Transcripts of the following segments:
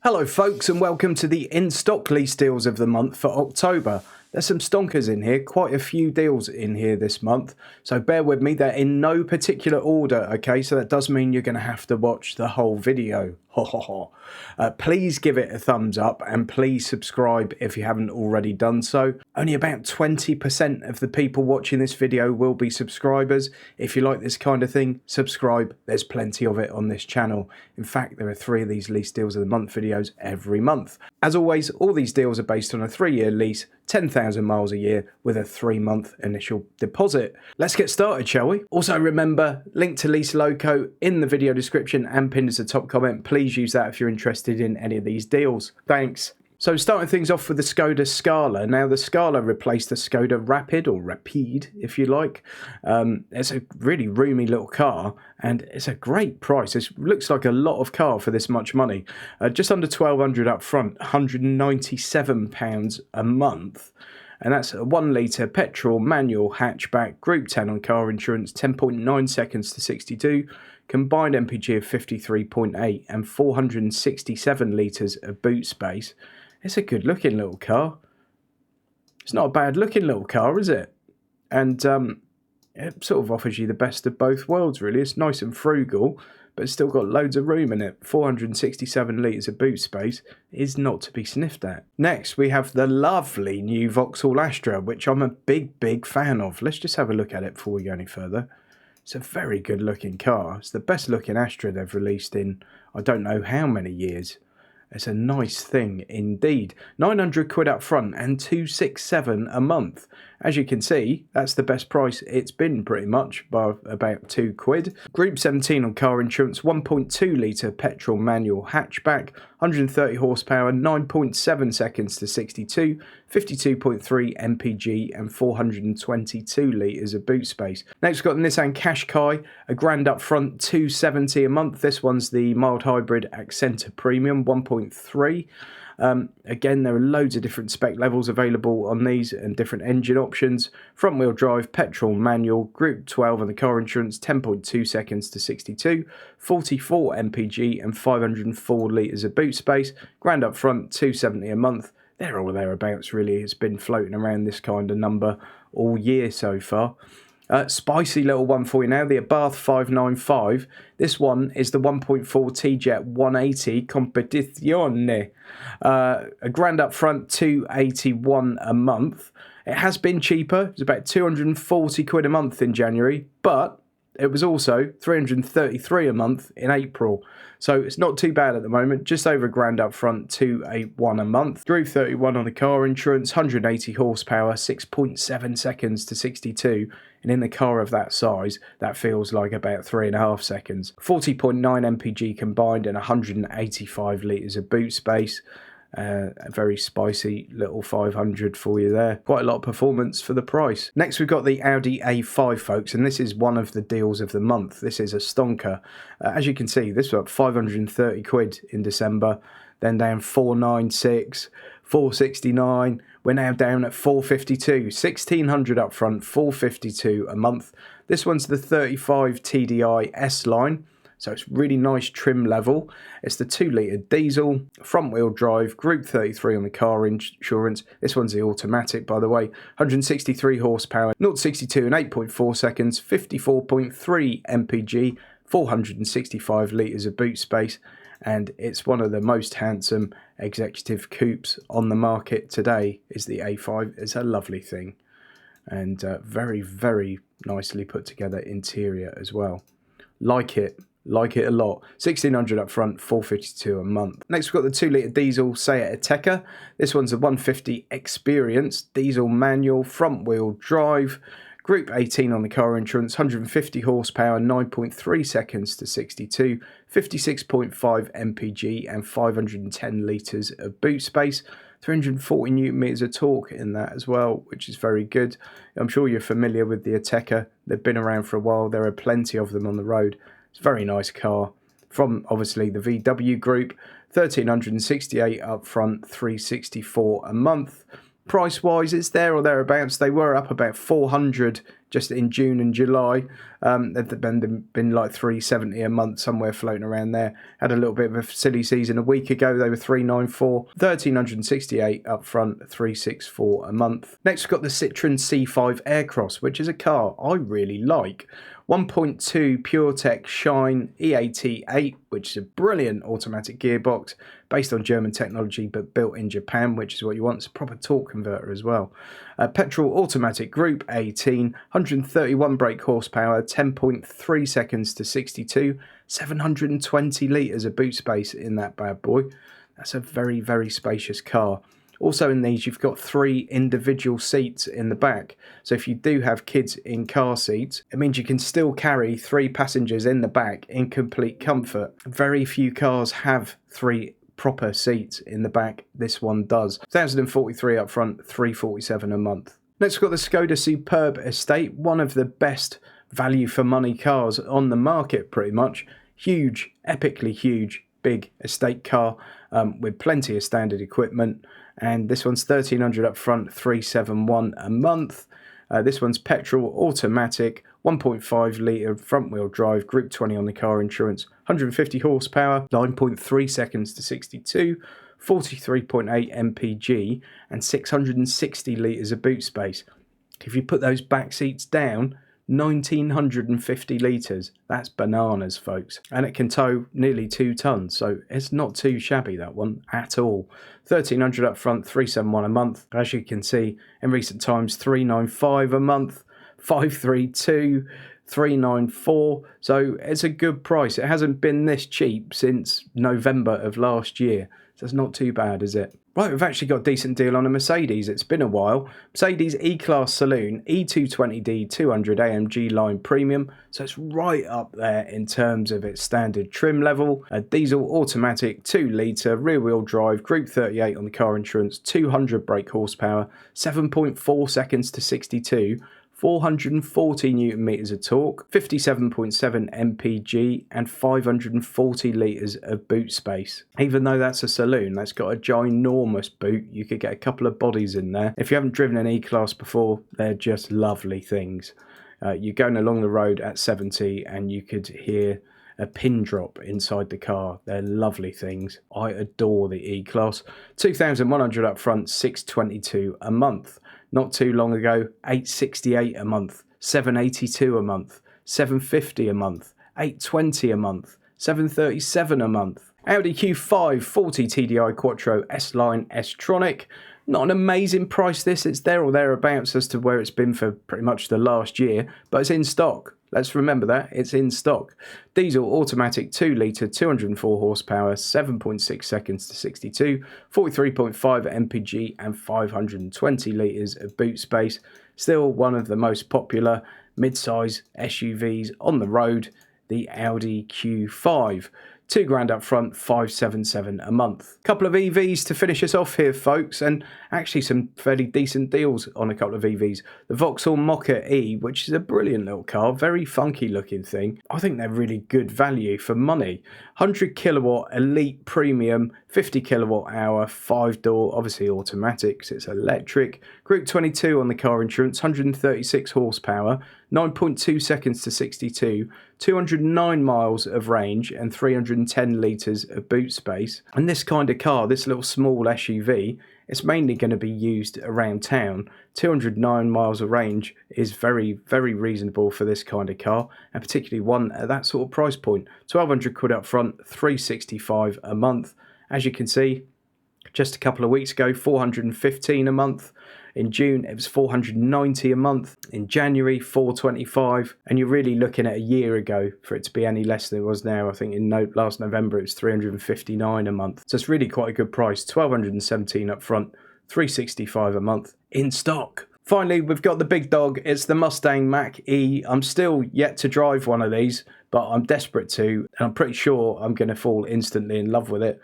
Hello folks and welcome to the in-stock lease deals of the month for October. There's some stonkers in here, quite a few deals in here this month, so bear with me, they're in no particular order, okay, so that does mean you're going to have to watch the whole video. Please give it a thumbs up and please subscribe if you haven't already done so. Only about 20% of the people watching this video will be subscribers. If you like this kind of thing, subscribe, there's plenty of it on this channel. In fact, there are 3 of these lease deals of the month videos every month. As always, all these deals are based on a 3-year lease, 10,000 miles a year with a 3-month initial deposit. Let's get started, shall we? Also remember, link to Lease Loco in the video description and pinned as a top comment. Please use that if you're interested in any of these deals. Thanks. So starting things off with the Skoda Scala. Now the Scala replaced the Skoda Rapid, or Rapide if you like. It's a really roomy little car and it's a great price. It looks like a lot of car for this much money. Just under $1,200 up front, £197 a month. And that's a 1 litre petrol manual hatchback, Group 10 on car insurance, 10.9 seconds to 62, combined MPG of 53.8 and 467 litres of boot space. It's a good looking little car. It's not a bad looking little car, is it? And it sort of offers you the best of both worlds, really. It's nice and frugal, but it's still got loads of room in it. 467 litres of boot space is not to be sniffed at. Next, we have the lovely new Vauxhall Astra, which I'm a big fan of. Let's just have a look at it before we go any further. It's a very good looking car. It's the best looking Astra they've released in I don't know how many years. It's a nice thing indeed. 900 quid up front and 267 a month. As you can see, that's the best price it's been pretty much, by about 2 quid. Group 17 on car insurance, 1.2 litre petrol manual hatchback, 130 horsepower, 9.7 seconds to 62, 52.3 mpg and 422 litres of boot space. Next we've got the Nissan Qashqai, a grand up front, 270 a month. This one's the mild hybrid Accenta Premium, 1.3. Again, there are loads of different spec levels available on these and different engine options. Front wheel drive, petrol manual, Group 12 on the car insurance, 10.2 seconds to 62, 44 mpg and 504 litres of boot space. Grand up front, 270 a month. They're all thereabouts really. It's been floating around this kind of number all year so far. Spicy little one for you now, the Abarth 595. This one is the 1.4 T-Jet 180 Competizione. A grand up front, 281 a month. It has been cheaper. It's about 240 quid a month in January, but it was also 333 a month in April. So it's not too bad at the moment. Just over a grand up front, 281 a month. Group 31 on the car insurance, 180 horsepower, 6.7 seconds to 62. And in a car of that size, that feels like about 3.5 seconds. 40.9 mpg combined and 185 litres of boot space. A very spicy little 500 for you there. Quite a lot of performance for the price. Next we've got the Audi A5, folks, and this is one of the deals of the month. This is a stonker. As you can see, this was up 530 quid in December, then down 496, 469. We're now down at 452, 1600 up front, 452 a month. This one's the 35 TDI S line. So it's really nice trim level. It's the 2 litre diesel, front wheel drive, Group 33 on the car insurance. This one's the automatic, by the way. 163 horsepower, 0-62 in 8.4 seconds, 54.3 mpg, 465 litres of boot space. And it's one of the most handsome executive coupes on the market today is the A5. It's a lovely thing. And very nicely put together interior as well. Like it a lot. 1600 up front, 452 a month. Next we've got the 2 litre diesel Seat Ateca. This one's a 150 Experience diesel manual, front wheel drive, Group 18 on the car insurance, 150 horsepower, 9.3 seconds to 62, 56.5 mpg and 510 litres of boot space. 340 newton meters of torque in that as well, which is very good. I'm sure you're familiar with the Ateca. They've been around for a while. There are plenty of them on the road. It's a very nice car from obviously the VW group. 1368 up front, 364 a month. Price wise, it's there or thereabouts. They were up about 400 just in June and July. They've been like 370 a month, somewhere floating around there. Had a little bit of a silly season a week ago. They were 394, 1,368 up front, 364 a month. Next, we've got the Citroen C5 Aircross, which is a car I really like. 1.2 PureTech Shine EAT8, which is a brilliant automatic gearbox based on German technology but built in Japan, which is what you want. It's a proper torque converter as well. Petrol automatic Group 18, 131 brake horsepower, 10.3 seconds to 62, 720 litres of boot space in that bad boy. That's a very, very spacious car. Also in these, you've got 3 individual seats in the back. So if you do have kids in car seats, it means you can still carry 3 passengers in the back in complete comfort. Very few cars have 3 proper seats in the back. This one does. 1,043 up front, 347 a month. Next, we've got the Skoda Superb Estate, one of the best value for money cars on the market pretty much. Huge, epically huge, big estate car with plenty of standard equipment. And this one's 1,300 up front, 371 a month. This one's petrol, automatic, 1.5 litre front wheel drive, Group 20 on the car insurance, 150 horsepower, 9.3 seconds to 62, 43.8 mpg, and 660 litres of boot space. If you put those back seats down, 1,950 litres. That's bananas, folks. And it can tow nearly 2 tonnes, so it's not too shabby, that one, at all. 1,300 up front, 371 a month. As you can see, in recent times, 395 a month, 532, 394. So it's a good price. It hasn't been this cheap since November of last year. So it's not too bad, is it? Right, we've actually got a decent deal on a Mercedes. It's been a while. Mercedes E-Class Saloon E220D 200 AMG line premium. So it's right up there in terms of its standard trim level. A diesel automatic 2 litre rear wheel drive, Group 38 on the car insurance, 200 brake horsepower, 7.4 seconds to 62. 440 newton meters of torque, 57.7 mpg, and 540 litres of boot space. Even though that's a saloon, that's got a ginormous boot. You could get a couple of bodies in there. If you haven't driven an E-Class before, they're just lovely things. You're going along the road at 70 and you could hear a pin drop inside the car. They're lovely things. I adore the E-Class. 2,100 up front, 622 a month. Not too long ago, 868 a month, 782 a month, 750 a month, 820 a month, 737 a month. Audi Q5 40 TDI Quattro S-Line S-Tronic. Not an amazing price this, it's there or thereabouts as to where it's been for pretty much the last year, but it's in stock. Let's remember that, it's in stock. Diesel automatic 2 litre, 204 horsepower, 7.6 seconds to 62, 43.5 mpg and 520 litres of boot space. Still one of the most popular mid-size SUVs on the road, the Audi Q5. £2,000 up front, 577 a month. Couple of EVs to finish us off here, folks, and actually some fairly decent deals on a couple of EVs. The Vauxhall Mocha E, which is a brilliant little car, very funky looking thing. I think they're really good value for money. 100 kilowatt elite premium, 50 kilowatt hour, 5-door, obviously automatic because it's electric. Group 22 on the car insurance, 136 horsepower, 9.2 seconds to 62, 209 miles of range and 310 litres of boot space. And this kind of car, this little small SUV, it's mainly going to be used around town. 209 miles of range is very, very reasonable for this kind of car, and particularly one at that sort of price point. 1,200 quid up front, 365 a month. As you can see, just a couple of weeks ago, 415 a month. In June, it was 490 a month. In January, 425. And you're really looking at a year ago for it to be any less than it was now. I think in last November, it was 359 a month. So it's really quite a good price. 1,217 up front, 365 a month in stock. Finally, we've got the big dog. It's the Mustang Mach-E. I'm still yet to drive one of these, but I'm desperate to, and I'm pretty sure I'm going to fall instantly in love with it.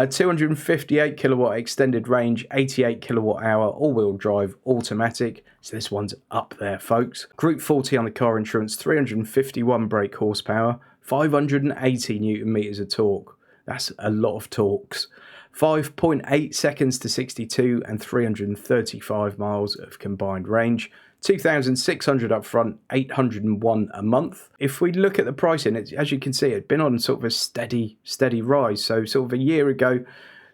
258 kilowatt extended range, 88 kilowatt hour, all-wheel drive, automatic. So this one's up there, folks. Group 40 on the car insurance, 351 brake horsepower, 580 newton meters of torque. That's a lot of torques. 5.8 seconds to 62 and 335 miles of combined range. 2,600 up front, 801 a month. If we look at the pricing, as you can see, it's been on sort of a steady rise. So sort of a year ago,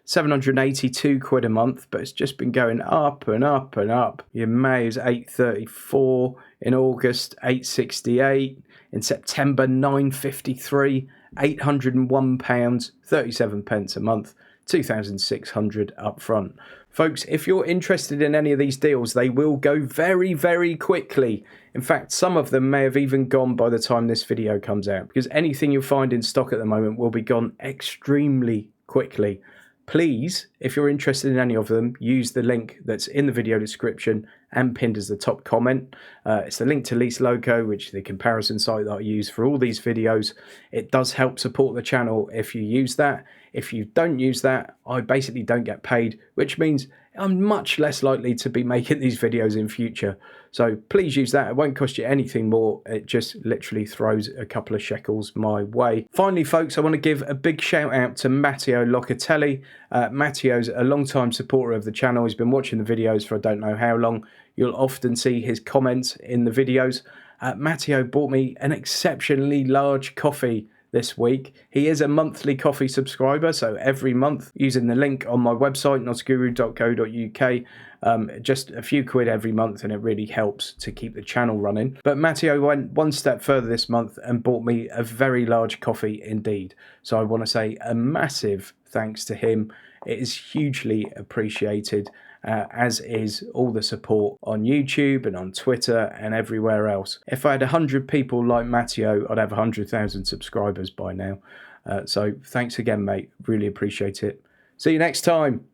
782 quid a month, but it's just been going up and up and up. In May is 834, in August 868, in September 953, £801, 37 pence a month, 2,600 up front. Folks, if you're interested in any of these deals, they will go very, very quickly. In fact, some of them may have even gone by the time this video comes out, because anything you'll find in stock at the moment will be gone extremely quickly. Please, if you're interested in any of them, use the link that's in the video description and pinned as the top comment. It's the link to Lease Loco, which is the comparison site that I use for all these videos. It does help support the channel if you use that. If you don't use that, I basically don't get paid, which means I'm much less likely to be making these videos in future. So please use that. It won't cost you anything more. It just literally throws a couple of shekels my way. Finally, folks, I want to give a big shout out to Matteo Locatelli. Matteo's a long-time supporter of the channel. He's been watching the videos for I don't know how long. You'll often see his comments in the videos. Matteo bought me an exceptionally large coffee this week. He is a monthly coffee subscriber, so every month, using the link on my website, notsguru.co.uk, just a few quid every month, and it really helps to keep the channel running. But Matteo went one step further this month and bought me a very large coffee indeed. So I want to say a massive thanks to him. It is hugely appreciated, as is all the support on YouTube and on Twitter and everywhere else. If I had 100 people like Matteo, I'd have 100,000 subscribers by now. So thanks again, mate. Really appreciate it. See you next time.